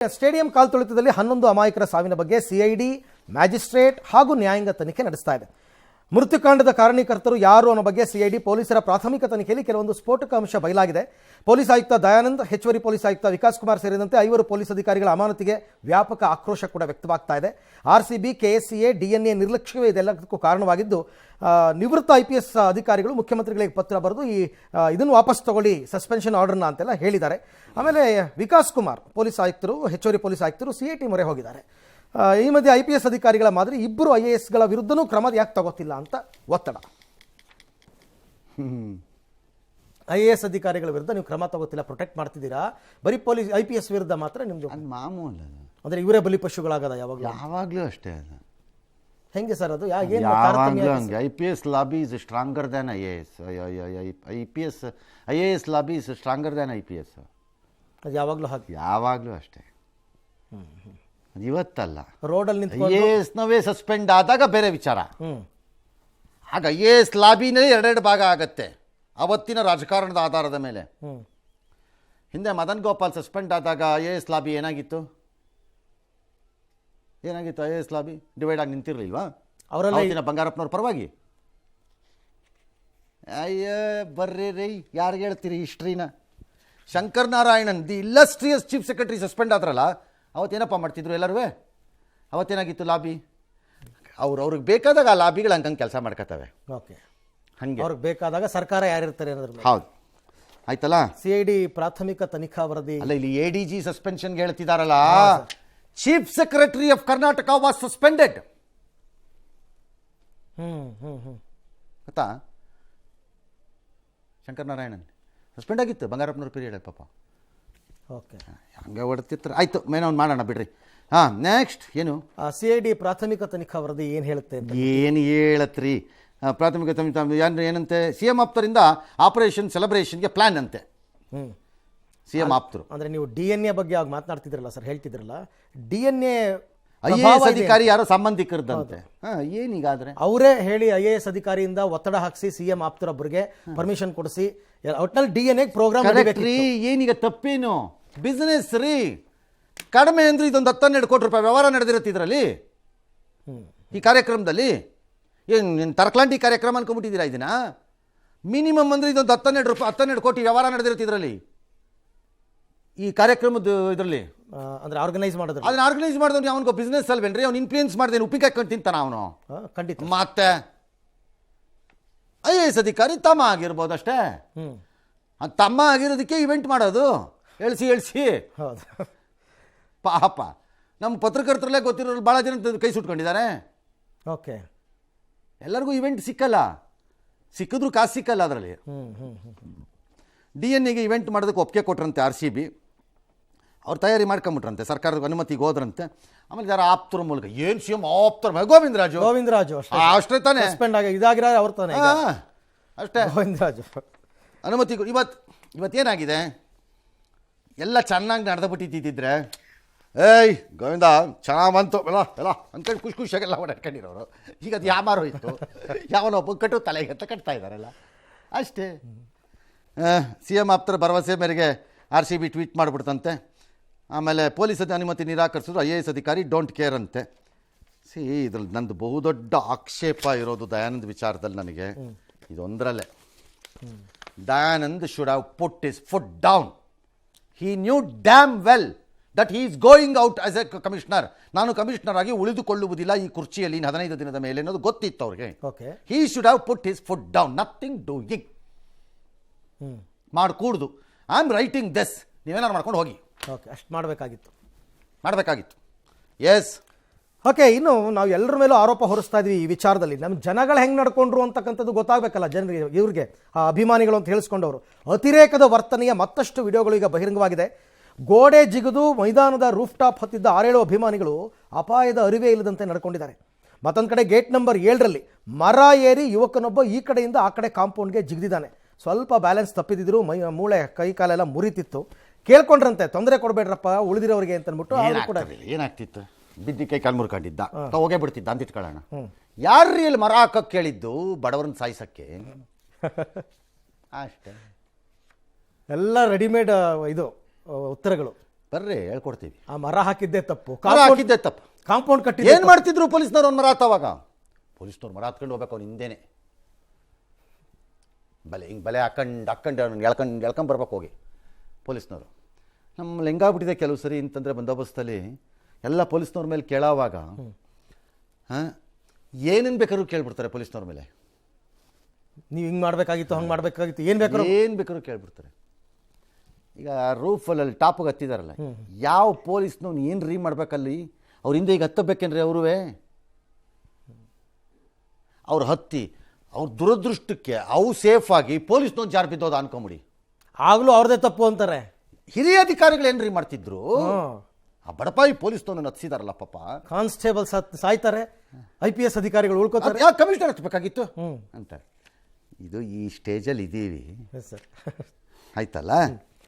Stadium ಕಾಲ್ತುಳಿತದಲ್ಲಿ 11 ಅಮಾಯಕರ ಸಾವಿನ ಬಗ್ಗೆ CID, magistrate ಹಾಗೂ ನ್ಯಾಯಾಂಗ ತನಿಖೆ ನಡೆಸ್ತಾ ಇದೆ. ಮೃತ್ಯುಕಾಂಡದ ಕಾರಣೀಕರ್ತರು ಯಾರು ಅನ್ನೋ ಬಗ್ಗೆ ಸಿಐಡಿ ಪೊಲೀಸರ ಪ್ರಾಥಮಿಕ ತನಿಖೆಯಲ್ಲಿ ಕೆಲವೊಂದು ಸ್ಫೋಟಕ ಅಂಶ ಬಯಲಾಗಿದೆ. ಪೊಲೀಸ್ ಆಯುಕ್ತ ದಯಾನಂದ್, ಹೆಚ್ಚುವರಿ ಪೊಲೀಸ್ ಆಯುಕ್ತ ವಿಕಾಸ್ ಕುಮಾರ್ ಸೇರಿದಂತೆ 5 ಪೊಲೀಸ್ ಅಧಿಕಾರಿಗಳ ಅಮಾನತಿಗೆ ವ್ಯಾಪಕ ಆಕ್ರೋಶ ಕೂಡ ವ್ಯಕ್ತವಾಗ್ತಾ ಇದೆ. ಆರ್ಸಿಬಿ, ಕೆಎಸ್ಸಿಎ, ಡಿಎನ್ಎ ನಿರ್ಲಕ್ಷ್ಯವೇ ಇದೆಲ್ಲದಕ್ಕೂ ಕಾರಣವಾಗಿದ್ದು, ನಿವೃತ್ತ IPS ಅಧಿಕಾರಿಗಳು ಮುಖ್ಯಮಂತ್ರಿಗಳಿಗೆ ಪತ್ರ ಬರೆದು ಇದನ್ನು ವಾಪಸ್ ತಗೊಳ್ಳಿ, ಸಸ್ಪೆನ್ಷನ್ ಆರ್ಡರ್ನ ಅಂತೆಲ್ಲ ಹೇಳಿದ್ದಾರೆ. ಆಮೇಲೆ ವಿಕಾಸ್ ಕುಮಾರ್ ಪೊಲೀಸ್ ಆಯುಕ್ತರು, ಹೆಚ್ಚುವರಿ ಪೊಲೀಸ್ ಆಯುಕ್ತರು CIT ಮೊರೆ ಹೋಗಿದ್ದಾರೆ. ಈ ಮಧ್ಯೆ IPS ಅಧಿಕಾರಿಗಳ ಮಾದರಿ 2 IASಗಳ ವಿರುದ್ಧನೂ ಕ್ರಮ ಯಾಕೆ ತಗೋತಿಲ್ಲ ಅಂತ ಒತ್ತಡ. IAS ಅಧಿಕಾರಿಗಳ ವಿರುದ್ಧ ನೀವು ಕ್ರಮ ತಗೋತಿಲ್ಲ, ಪ್ರೊಟೆಕ್ಟ್ ಮಾಡ್ತಿದ್ದೀರಾ, ಬರೀ ಪೊಲೀಸ್ IPS ವಿರುದ್ಧ ಮಾತ್ರ ನಿಮ್ದು ಮಾಮೂಲು. ಅಂದ್ರೆ ಇವರೇ ಬಲಿಪಶುಗಳಾಗದ ಯಾವಾಗಲೂ ಅಷ್ಟೇ. ಅದು ಹೆಂಗೆ ಸರ್? ಅದು ಯಾವಾಗಲೂ ಹಂಗೆ. IPS lobby is stronger than IAS. IAS lobby is stronger than IPS. ಅದು ಯಾವಾಗಲೂ ಹಾಗೆ, ಯಾವಾಗಲೂ ಅಷ್ಟೇ. ಇವತ್ತಲ್ಲ, ರೋಡಲ್ಲಿ IAS ನವೇ ಸಸ್ಪೆಂಡ್ ಆದಾಗ ಬೇರೆ ವಿಚಾರ. ಆಗ IAS ಲಾಬಿನೇ 2 ಭಾಗ ಆಗತ್ತೆ ಅವತ್ತಿನ ರಾಜಕಾರಣದ ಆಧಾರದ ಮೇಲೆ. ಹಿಂದೆ ಮದನ್ ಗೋಪಾಲ್ ಸಸ್ಪೆಂಡ್ ಆದಾಗ IAS ಲಾಬಿ ಏನಾಗಿತ್ತು? IAS ಲಾಬಿ ಡಿವೈಡ್ ಆಗಿ ನಿಂತಿರ್ಲಿಲ್ವಾ ಅವರೆಲ್ಲ? ಬಂಗಾರಪ್ಪನವ್ರ ಪರವಾಗಿ ಬರ್ರಿ ರೈ, ಯಾರಿಗೆ ಹೇಳ್ತೀರಿ ಹಿಸ್ಟ್ರಿನ? Shankar Narayanan, the illustrious chief secretary suspend ಆದ್ರಲ್ಲ, ಅವತ್ತೇನಪ್ಪ ಮಾಡ್ತಿದ್ರು ಎಲ್ಲರೂ? ಅವತ್ತೇನಾಗಿತ್ತು ಲಾಬಿ? ಅವ್ರಿಗೆ ಬೇಕಾದಾಗ ಆ ಲಾಬಿಗಳು ಹಂಗೆ ಕೆಲಸ ಮಾಡ್ಕೋತವೆ. ಓಕೆ, ಹಂಗೆ ಅವ್ರಿಗೆ ಬೇಕಾದಾಗ ಸರ್ಕಾರ ಯಾರಿರ್ತಾರೆ ಅನ್ನೋದ್ರ. ಹೌದು, ಆಯ್ತಲ್ಲ. CID ಪ್ರಾಥಮಿಕ ತನಿಖಾ ವರದಿ ಅಲ್ಲ, ಇಲ್ಲಿ ADG ಸಸ್ಪೆನ್ಷನ್ಗೆ ಹೇಳ್ತಿದಾರಲ್ಲ. Chief secretary of Karnataka was suspended. ಗೊತ್ತಾ? ಶಂಕರ್ ನಾರಾಯಣನ್ ಸಸ್ಪೆಂಡ್ ಆಗಿತ್ತು ಬಂಗಾರಪ್ಪನವ್ರ ಪೀರಿಯಡ್. ಪಾಪ ಓಕೆ, ಹಂಗೆ ಹೊಡ್ತಿರ್ತಾರೆ. ಆಯ್ತು, ಮೇನವ್ನು ಮಾಡೋಣ ಬಿಡ್ರಿ. ಹಾಂ, ನೆಕ್ಸ್ಟ್ ಏನು? CID ಪ್ರಾಥಮಿಕ ತನಿಖಾ ವರದಿ ಏನು ಹೇಳುತ್ತೆ ಅಂತ? ಏನು ಹೇಳತ್ರಿ ಪ್ರಾಥಮಿಕ ತನಿಖಾ ಏನಂತೆ? CM ಆಪ್ತರಿಂದ ಆಪರೇಷನ್ ಸೆಲೆಬ್ರೇಷನ್ಗೆ ಪ್ಲಾನ್ ಅಂತೆ. CM ಆಪ್ತರು ಅಂದ್ರೆ ನೀವು DNA ಬಗ್ಗೆ ಆಗ ಮಾತನಾಡ್ತಿದ್ರಲ್ಲ ಸರ್, ಹೇಳ್ತಿದ್ರಲ್ಲ, DNA IAS ಅಧಿಕಾರಿ ಯಾರೋ ಸಂಬಂಧಿಕರದಂತೆ. ಏನೀಗಾದ್ರೆ ಅವರೇ ಹೇಳಿ IAS ಅಧಿಕಾರಿಯಿಂದ ಒತ್ತಡ ಹಾಕಿಸಿ CM ಆಪ್ತರೊಬ್ಬರಿಗೆ ಪರ್ಮಿಷನ್ ಕೊಡಿಸಿ ಒಟ್ಟಿನಲ್ಲಿ DNA ಪ್ರೋಗ್ರಾಮ್. ಏನೀಗ ತಪ್ಪೇನು? ಬಿಸ್ನೆಸ್ ರೀ. ಕಡಿಮೆ ಅಂದ್ರೆ ಇದೊಂದು 10-12 ಕೋಟಿ ರೂಪಾಯಿ ವ್ಯವಹಾರ ನಡೆದಿರುತ್ತೆ ಇದರಲ್ಲಿ, ಈ ಕಾರ್ಯಕ್ರಮದಲ್ಲಿ. ಏನು ತರಕ್ಲಾಂಟಿ ಕಾರ್ಯಕ್ರಮ ಅನ್ಕೊಂಡ್ಬಿಟ್ಟಿದ್ದೀರಾ ಇದನ್ನ? ಮಿನಿಮಮ್ ಅಂದ್ರೆ ಇದೊಂದು 12 ಕೋಟಿ ವ್ಯವಹಾರ ನಡೆದಿರುತ್ತೆ ಇದರಲ್ಲಿ, ಈ ಕಾರ್ಯಕ್ರಮದ ಇದರಲ್ಲಿ. ಅಂದ್ರೆ ಆರ್ಗನೈಸ್ ಮಾಡೋದು, ಅದನ್ನ ಆರ್ಗನೈಸ್ ಮಾಡಿದವ್ನು ಅವನಿಗೆ ಬಿಸ್ನೆಸ್ ಅಲ್ವೇನ್ರಿ? ಅವ್ನು ಇನ್ಫ್ಲೂಯೆನ್ಸ್ ಮಾಡಿದೇನು? ಉಪ್ಪಿನಕಾಯಿ ಕಂಡು ತಿಂತಾನ ಅವನು? ಖಂಡಿತ. ಮತ್ತೆ IAS ಅಧಿಕಾರಿ ತಮ್ಮ ಆಗಿರ್ಬೋದು ಅಷ್ಟೇ. ತಮ್ಮ ಆಗಿರೋದಕ್ಕೆ ಇವೆಂಟ್ ಮಾಡೋದು, ಹೇಳ್ಸಿ. ಹೌದು ಪಾಪ ನಮ್ಮ ಪತ್ರಕರ್ತರಲ್ಲೇ ಗೊತ್ತಿರೋರು ಭಾಳ ಜನ ಕೈ ಸುಟ್ಕೊಂಡಿದ್ದಾರೆ. ಓಕೆ, ಎಲ್ಲರಿಗೂ ಇವೆಂಟ್ ಸಿಕ್ಕಲ್ಲ, ಸಿಕ್ಕಿದ್ರು ಕಾಸು ಸಿಕ್ಕಲ್ಲ ಅದರಲ್ಲಿ. DNA ಇವೆಂಟ್ ಮಾಡೋದಕ್ಕೆ ಒಪ್ಪಿಗೆ ಕೊಟ್ರಂತೆ RCB. ಅವ್ರು ತಯಾರಿ ಮಾಡ್ಕೊಂಬಿಟ್ರಂತೆ, ಸರ್ಕಾರದ ಅನುಮತಿಗೆ ಹೋದ್ರಂತೆ. ಆಮೇಲೆ ಯಾರು ಆಪ್ತರ ಮೂಲಕ, ಏನು CM ಆಪ್ತರ ಗೋವಿಂದರಾಜು ಅಷ್ಟೇ ತಾನೇ ಸಸ್ಪೆಂಡ್ ಆಗಿ ಇದಾಗಿರೋ ಅವ್ರ ತಾನೇ ಅಷ್ಟೇ. ಗೋವಿಂದರಾಜು ಅನುಮತಿ. ಇವತ್ತೇನಾಗಿದೆ? ಎಲ್ಲ ಚೆನ್ನಾಗಿ ನಡೆದಬಿಟ್ಟಿದ್ದಿದ್ರೆ, ಏಯ್ ಗೋವಿಂದ ಚೆನ್ನಾಗಿ ಬಂತು ಎಲ್ಲ ಅಂದ್ಕೊಂಡು ಖುಷಿಯಾಗೆಲ್ಲ ಓಡಾಡ್ಕೊಂಡಿರೋರು. ಈಗ ಅದು ಯಾಮಾರು ಇತ್ತು, ಯಾವನೊಬ್ಬ ಕಟ್ಟು ತಲೆಗೆ ಅಂತ ಕಟ್ತಾ ಇದ್ದಾರಲ್ಲ ಅಷ್ಟೇ. CM ಆಪ್ತರ ಭರವಸೆ ಮೇರೆಗೆ RCB ಟ್ವೀಟ್ ಮಾಡಿಬಿಡ್ತಂತೆ. ಆಮೇಲೆ ಪೊಲೀಸ್ ಅನುಮತಿ ನಿರಾಕರಿಸಿದ್ರು IAS ಅಧಿಕಾರಿ ಡೋಂಟ್ ಕೇರ್ ಅಂತೆ. ಇದ್ರಲ್ಲಿ ನಂದು ಬಹುದೊಡ್ಡ ಆಕ್ಷೇಪ ಇರೋದು ದಯಾನಂದ್ ವಿಚಾರದಲ್ಲಿ ನನಗೆ ಇದೊಂದರಲ್ಲೇ. Dayanand should have put his foot down. He knew damn well that he is going out as a commissioner. ನಾನು ಕಮಿಷನರ್ ಆಗಿ ಉಳಿದುಕೊಳ್ಳುವುದಿಲ್ಲ ಈ ಕುರ್ಚಿಯಲ್ಲಿ 15 ದಿನದ ಮೇಲೆ ಅನ್ನೋದು ಗೊತ್ತಿತ್ತು ಅವ್ರಿಗೆ. He should have put his foot down. Nothing doing ಮಾಡ್ಕೂಡ್ದು. ಐ ಆಮ್ ರೈಟಿಂಗ್ ದಿಸ್, ನೀವೇನಾರು ಮಾಡ್ಕೊಂಡು ಹೋಗಿ. ಓಕೆ, ಅಷ್ಟು ಮಾಡಬೇಕಾಗಿತ್ತು. ಎಸ್. ಓಕೆ, ಇನ್ನು ನಾವು ಎಲ್ಲರ ಮೇಲೂ ಆರೋಪ ಹೊರಿಸ್ತಾ ಇದ್ವಿ ಈ ವಿಚಾರದಲ್ಲಿ. ನಮ್ಮ ಜನಗಳು ಹೆಂಗೆ ನಡ್ಕೊಂಡ್ರು ಅಂತಕ್ಕಂಥದ್ದು ಗೊತ್ತಾಗಬೇಕಲ್ಲ ಜನರಿಗೆ, ಇವ್ರಿಗೆ ಅಭಿಮಾನಿಗಳು ಅಂತ ಹೇಳಿಸ್ಕೊಂಡವರು. ಅತಿರೇಕದ ವರ್ತನೆಯ ಮತ್ತಷ್ಟು ವಿಡಿಯೋಗಳು ಈಗ ಬಹಿರಂಗವಾಗಿದೆ. ಗೋಡೆ ಜಿಗಿದು ಮೈದಾನದ ರೂಫ್ ಟಾಪ್ ಹತ್ತಿದ್ದ 6-7 ಅಭಿಮಾನಿಗಳು ಅಪಾಯದ ಅರಿವೇ ಇಲ್ಲದಂತೆ ನಡ್ಕೊಂಡಿದ್ದಾರೆ. ಮತ್ತೊಂದು ಕಡೆ ಗೇಟ್ ನಂಬರ್ 7ರಲ್ಲಿ ಮರ ಏರಿ ಯುವಕನೊಬ್ಬ ಈ ಕಡೆಯಿಂದ ಆ ಕಡೆ ಕಾಂಪೌಂಡ್ಗೆ ಜಿಗಿದಿದ್ದಾನೆ. ಸ್ವಲ್ಪ ಬ್ಯಾಲೆನ್ಸ್ ತಪ್ಪಿದ್ರು, ಮೂಳೆ ಕೈ ಕಾಲೆಲ್ಲ ಮುರಿತಿತ್ತು. ಕೇಳ್ಕೊಂಡ್ರಂತೆ, ತೊಂದರೆ ಕೊಡಬೇಡ್ರಪ್ಪ ಉಳಿದಿರೋರಿಗೆ ಅಂತ ಅಂದ್ಬಿಟ್ಟು. ಏನಾಗ್ತಿತ್ತು? ಬಿದ್ದಿ ಕೈ ಕಾಲು ಮುರ್ಕೊಂಡಿದ್ದ, ಹೋಗೇ ಬಿಡ್ತಿದ್ದ ಅಂತ ಇಟ್ಕೊಳ್ಳೋಣ. ಯಾರ್ರೀ ಇಲ್ಲಿ ಮರ ಹಾಕಕ್ಕೆ ಕೇಳಿದ್ದು? ಬಡವರನ್ನ ಸಾಯಿಸಕ್ಕೆ ಅಷ್ಟೇ. ಎಲ್ಲ ರೆಡಿಮೇಡ್ ಇದು ಉತ್ತರಗಳು. ಬರ್ರಿ ಹೇಳ್ಕೊಡ್ತೀವಿ. ಆ ಮರ ಹಾಕಿದ್ದೆ ತಪ್ಪು, ಮರ ಹಾಕಿದ್ದೆ ತಪ್ಪು. ಕಾಂಪೌಂಡ್ ಕಟ್ಟಿದ್ದೆ ಏನು ಮಾಡ್ತಿದ್ರು ಪೊಲೀಸ್ನವ್ರು? ಒಂದು ಮರ ಹತ್ತವಾಗ ಪೊಲೀಸ್ನವ್ರು ಮರ ಹತ್ಕೊಂಡು ಹೋಗ್ಬೇಕು ಅವ್ನು ಹಿಂದೇನೆ, ಬಲೆ ಹಾಕೊಂಡು ಎಳ್ಕೊಂಬರ್ಬೇಕು ಹೋಗಿ ಪೊಲೀಸ್ನವರು. ನಮ್ಮಲ್ಲಿ ಹೆಂಗಾಗ್ಬಿಟ್ಟಿದೆ ಕೆಲವು ಸರಿ ಅಂತಂದರೆ ಬಂದೋಬಸ್ತಲ್ಲಿ ಎಲ್ಲ ಪೊಲೀಸ್ನವ್ರ ಮೇಲೆ ಕೇಳೋವಾಗ ಏನೇನು ಬೇಕಾದ್ರೂ ಕೇಳ್ಬಿಡ್ತಾರೆ ಪೊಲೀಸ್ನವ್ರ ಮೇಲೆ. ನೀವು ಹಿಂಗೆ ಮಾಡಬೇಕಾಗಿತ್ತು, ಹಂಗೆ ಮಾಡಬೇಕಾಗಿತ್ತು, ಏನು ಬೇಕಾದ್ರೂ ಕೇಳ್ಬಿಡ್ತಾರೆ. ಈಗ ರೂಫಲ್ಲಿ ಟಾಪಿಗೆ ಹತ್ತಿದಾರಲ್ಲ, ಯಾವ ಪೊಲೀಸ್ನವ್ನು ಏನು ರೀ ಮಾಡ್ಬೇಕಲ್ಲಿ? ಅವ್ರ ಹಿಂದೆ ಈಗ ಹತ್ತಬೇಕೇನ್ರಿ ಅವ್ರು ಹತ್ತಿ ಅವ್ರ ದುರದೃಷ್ಟಕ್ಕೆ ಅವು ಸೇಫಾಗಿ ಪೊಲೀಸ್ನವ್ನು ಜಾರ್ ಬಿದ್ದೋದು ಅನ್ಕೊಂಬಿಡಿ, ಆಗಲೂ ಅವ್ರದೇ ತಪ್ಪು ಅಂತಾರೆ. ಹಿರಿಯ ಅಧಿಕಾರಿಗಳು ಏನ್ರಿ ಮಾಡ್ತಿದ್ರು? ಆ ಬಡಪಾಯಿ ಪೊಲೀಸ್ನವ್ನು ಹತ್ತಿದಾರಲ್ಲ ಪಾಪ, ಕಾನ್ಸ್ಟೇಬಲ್ ಸಾಯ್ತಾರೆ, IPS ಅಧಿಕಾರಿಗಳು ಉಳ್ಕೋತಾರೆ, ಯಾವ ಕಮಿಷನರ್ ಹತ್ಬೇಕಾಗಿತ್ತು ಅಂತ. ಇದು ಈ ಸ್ಟೇಜಲ್ಲಿ ಇದ್ದೀವಿ ಸರ್ ಆಯ್ತಲ್ಲ.